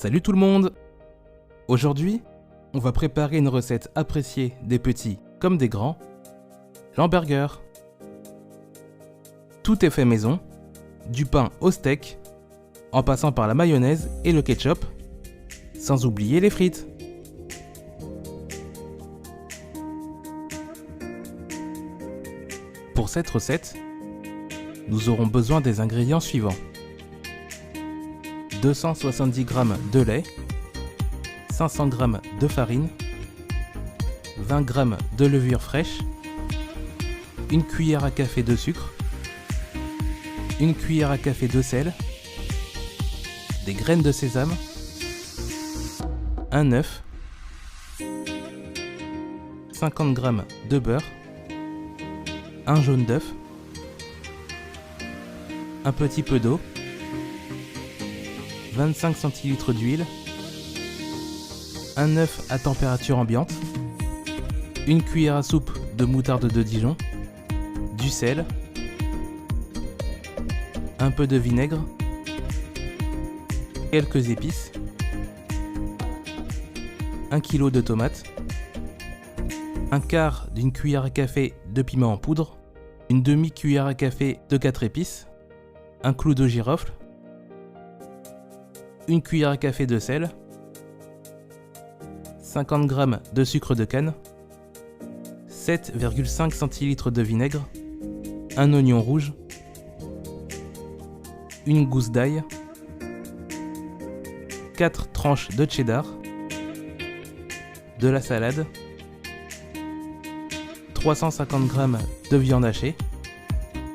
Salut tout le monde! Aujourd'hui, on va préparer une recette appréciée des petits comme des grands, l'hamburger. Tout est fait maison, du pain au steak, en passant par la mayonnaise et le ketchup, sans oublier les frites. Pour cette recette, nous aurons besoin des ingrédients suivants. 270 g de lait, 500 g de farine, 20 g de levure fraîche, une cuillère à café de sucre, une cuillère à café de sel, des graines de sésame, un œuf, 50 g de beurre, un jaune d'œuf, un petit peu d'eau, 25 cl d'huile, un œuf à température ambiante, une cuillère à soupe de moutarde de Dijon, du sel, un peu de vinaigre, quelques épices, 1 kg de tomates, un quart d'une cuillère à café de piment en poudre, une demi-cuillère à café de 4 épices, un clou de girofle, une cuillère à café de sel, 50 g de sucre de canne, 7,5 cl de vinaigre, un oignon rouge, une gousse d'ail, 4 tranches de cheddar, de la salade, 350 g de viande hachée,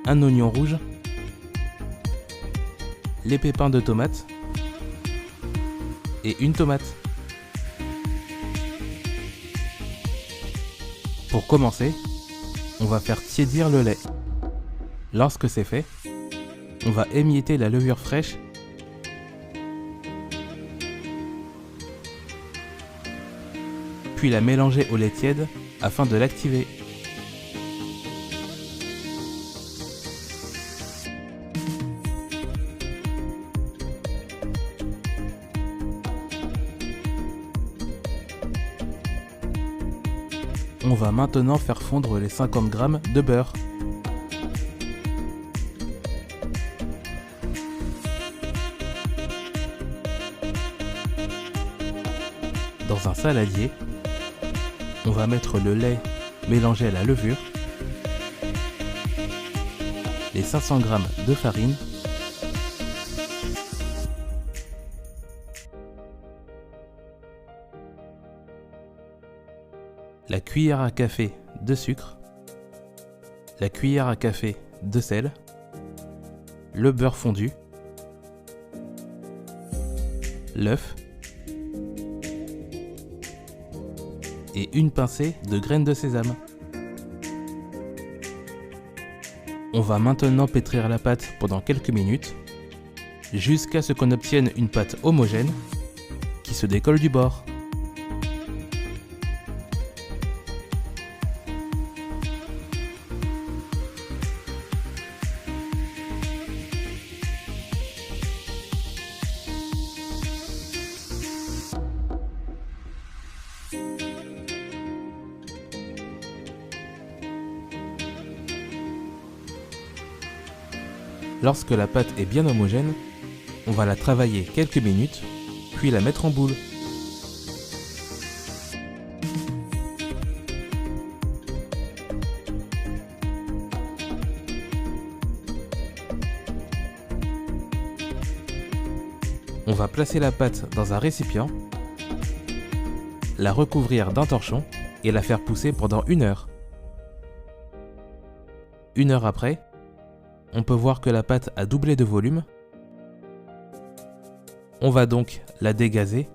un oignon rouge, les pépins de tomate et une tomate. Pour commencer, on va faire tiédir le lait. Lorsque c'est fait, on va émietter la levure fraîche puis la mélanger au lait tiède afin de l'activer. On va maintenant faire fondre les 50 g de beurre. Dans un saladier, on va mettre le lait mélangé à la levure, les 500 g de farine, la cuillère à café de sucre, la cuillère à café de sel, le beurre fondu, l'œuf et une pincée de graines de sésame. On va maintenant pétrir la pâte pendant quelques minutes jusqu'à ce qu'on obtienne une pâte homogène qui se décolle du bord. Lorsque la pâte est bien homogène, on va la travailler quelques minutes, puis la mettre en boule. On va placer la pâte dans un récipient, la recouvrir d'un torchon et la faire pousser pendant 1 heure. 1 heure après, on peut voir que la pâte a doublé de volume. On va donc la dégazer.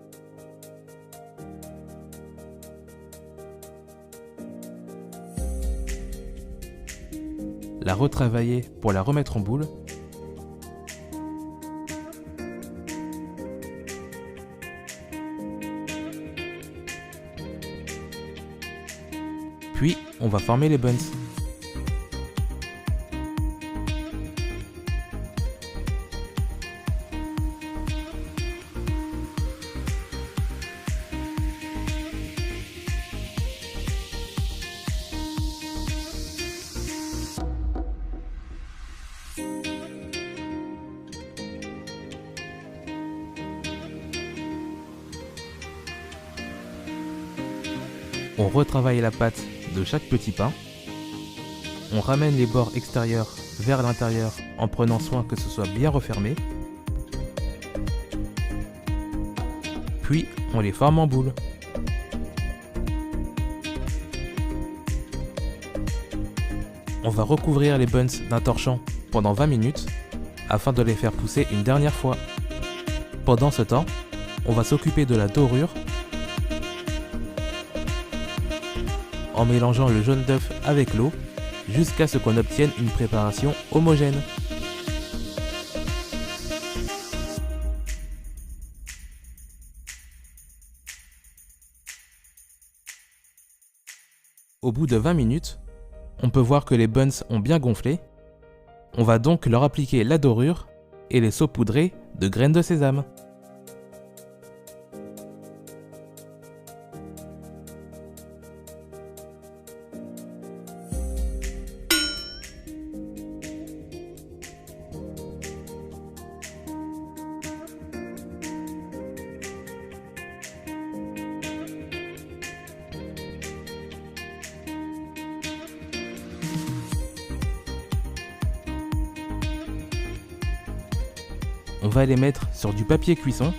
La retravailler pour la remettre en boule. Puis, on va former les buns. On retravaille la pâte de chaque petit pain. On ramène les bords extérieurs vers l'intérieur en prenant soin que ce soit bien refermé. Puis on les forme en boule. On va recouvrir les buns d'un torchon pendant 20 minutes afin de les faire pousser une dernière fois. Pendant ce temps, on va s'occuper de la dorure en mélangeant le jaune d'œuf avec l'eau jusqu'à ce qu'on obtienne une préparation homogène. Au bout de 20 minutes, on peut voir que les buns ont bien gonflé. On va donc leur appliquer la dorure et les saupoudrer de graines de sésame. On va les mettre sur du papier cuisson.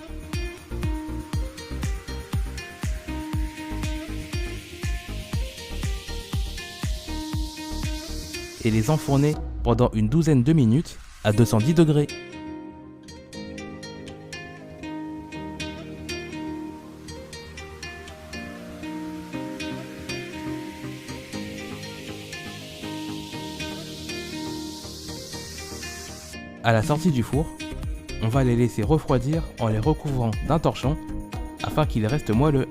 Et les enfourner pendant une douzaine de minutes à 210 degrés. À la sortie du four, on va les laisser refroidir en les recouvrant d'un torchon afin qu'ils restent moelleux.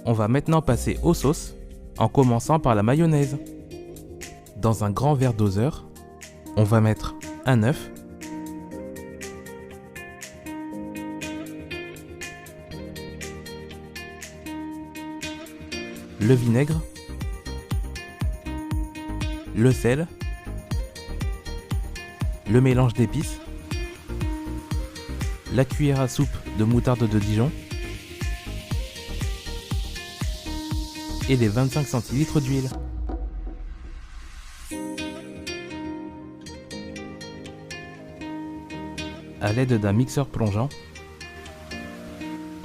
On va maintenant passer aux sauces, en commençant par la mayonnaise. Dans un grand verre doseur, on va mettre un œuf, le vinaigre, le sel, le mélange d'épices, la cuillère à soupe de moutarde de Dijon, et les 25 centilitres d'huile. À l'aide d'un mixeur plongeant,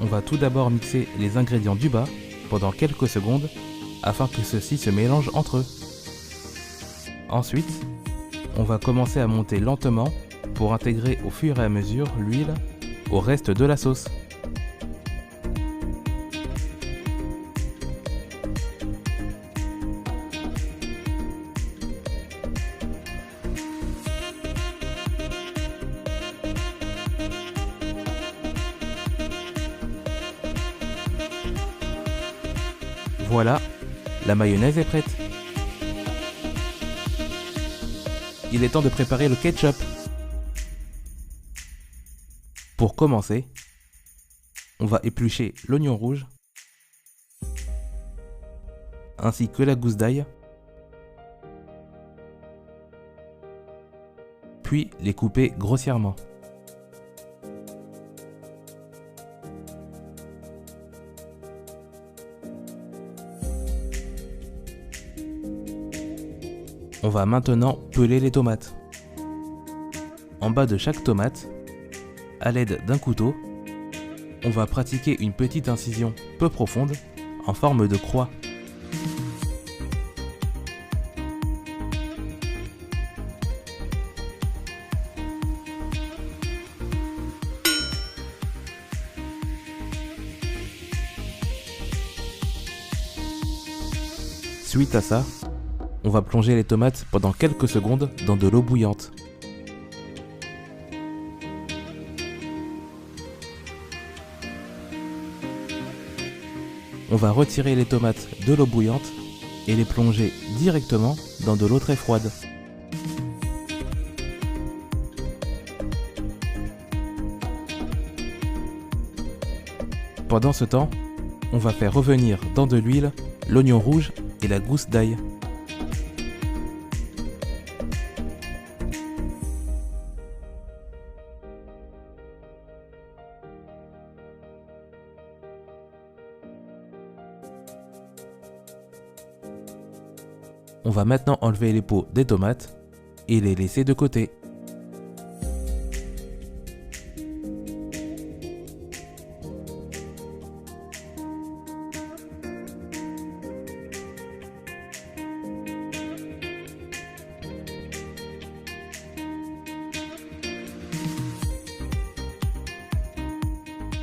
on va tout d'abord mixer les ingrédients du bas pendant quelques secondes afin que ceux-ci se mélangent entre eux. Ensuite, on va commencer à monter lentement pour intégrer au fur et à mesure l'huile au reste de la sauce. Voilà, la mayonnaise est prête. Il est temps de préparer le ketchup. Pour commencer, on va éplucher l'oignon rouge, ainsi que la gousse d'ail, puis les couper grossièrement. On va maintenant peler les tomates. En bas de chaque tomate, à l'aide d'un couteau, on va pratiquer une petite incision peu profonde en forme de croix. Suite à ça, on va plonger les tomates pendant quelques secondes dans de l'eau bouillante. On va retirer les tomates de l'eau bouillante et les plonger directement dans de l'eau très froide. Pendant ce temps, on va faire revenir dans de l'huile l'oignon rouge et la gousse d'ail. On va maintenant enlever les peaux des tomates et les laisser de côté.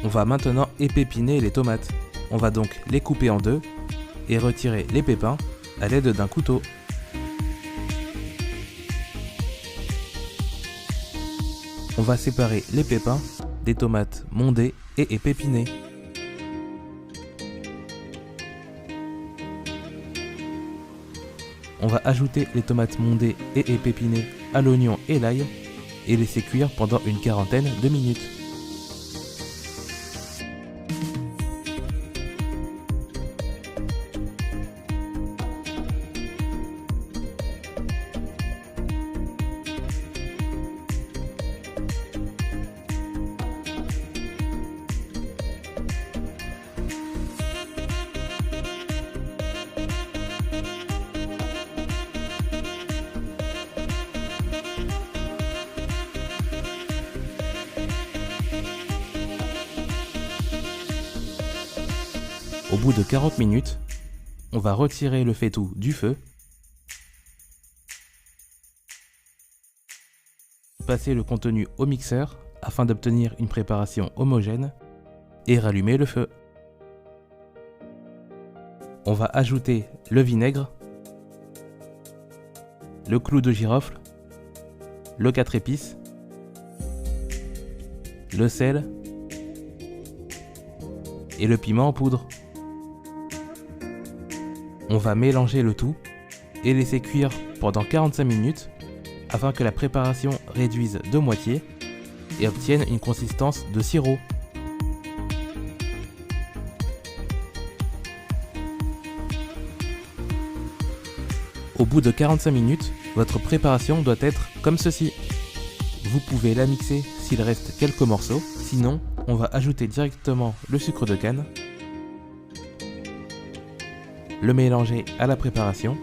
On va maintenant épépiner les tomates. On va donc les couper en deux et retirer les pépins à l'aide d'un couteau. On va séparer les pépins des tomates mondées et épépinées. On va ajouter les tomates mondées et épépinées à l'oignon et l'ail et laisser cuire pendant une quarantaine de minutes. Au bout de 40 minutes, on va retirer le faitout du feu, passer le contenu au mixeur afin d'obtenir une préparation homogène et rallumer le feu. On va ajouter le vinaigre, le clou de girofle, le 4 épices, le sel et le piment en poudre. On va mélanger le tout et laisser cuire pendant 45 minutes afin que la préparation réduise de moitié et obtienne une consistance de sirop. Au bout de 45 minutes, votre préparation doit être comme ceci. Vous pouvez la mixer s'il reste quelques morceaux, sinon on va ajouter directement le sucre de canne, le mélanger à la préparation,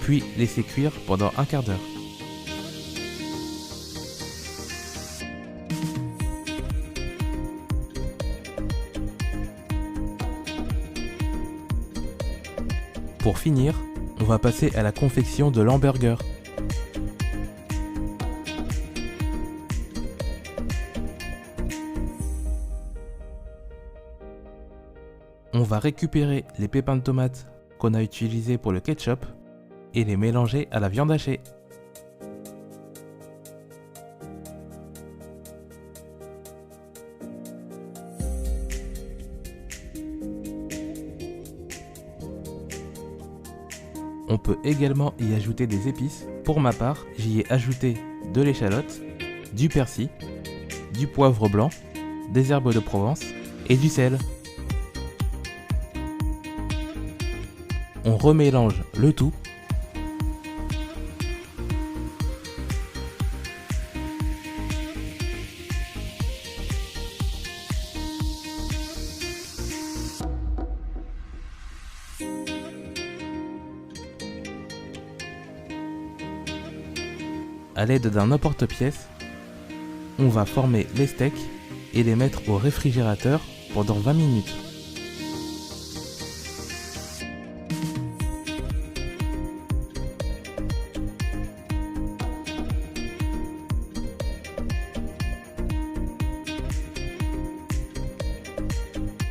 puis laisser cuire pendant un quart d'heure. Pour finir, on va passer à la confection de l'hamburger. On va récupérer les pépins de tomates qu'on a utilisés pour le ketchup et les mélanger à la viande hachée. On peut également y ajouter des épices. Pour ma part, j'y ai ajouté de l'échalote, du persil, du poivre blanc, des herbes de Provence et du sel. On remélange le tout. À l'aide d'un emporte-pièce, on va former les steaks et les mettre au réfrigérateur pendant 20 minutes.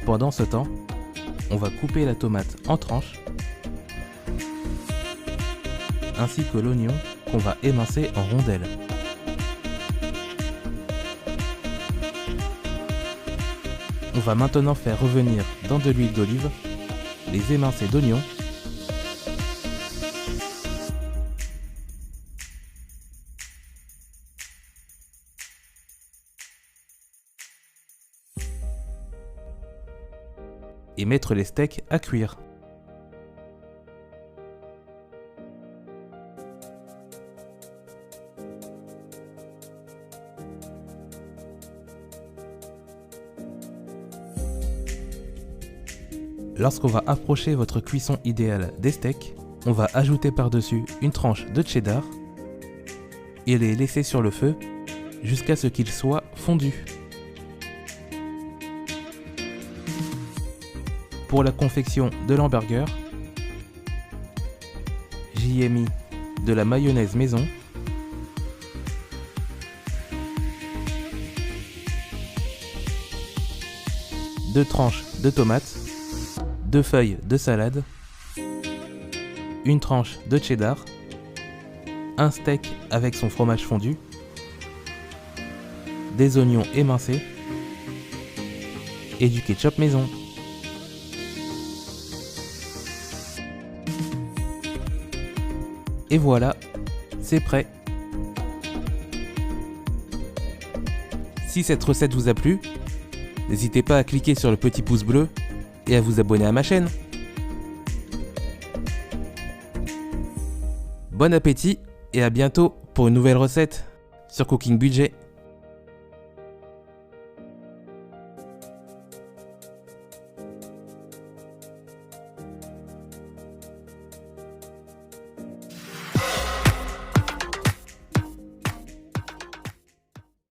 Pendant ce temps, on va couper la tomate en tranches, ainsi que l'oignon qu'on va émincer en rondelles. On va maintenant faire revenir dans de l'huile d'olive les émincés d'oignons, et mettre les steaks à cuire. Lorsqu'on va approcher votre cuisson idéale des steaks, on va ajouter par-dessus une tranche de cheddar et les laisser sur le feu jusqu'à ce qu'ils soient fondus. Pour la confection de l'hamburger, j'y ai mis de la mayonnaise maison, deux tranches de tomates, 2 feuilles de salade, une tranche de cheddar, un steak avec son fromage fondu, des oignons émincés et du ketchup maison. Et voilà, c'est prêt. Si cette recette vous a plu, n'hésitez pas à cliquer sur le petit pouce bleu et à vous abonner à ma chaîne. Bon appétit et à bientôt pour une nouvelle recette sur Cooking Budget.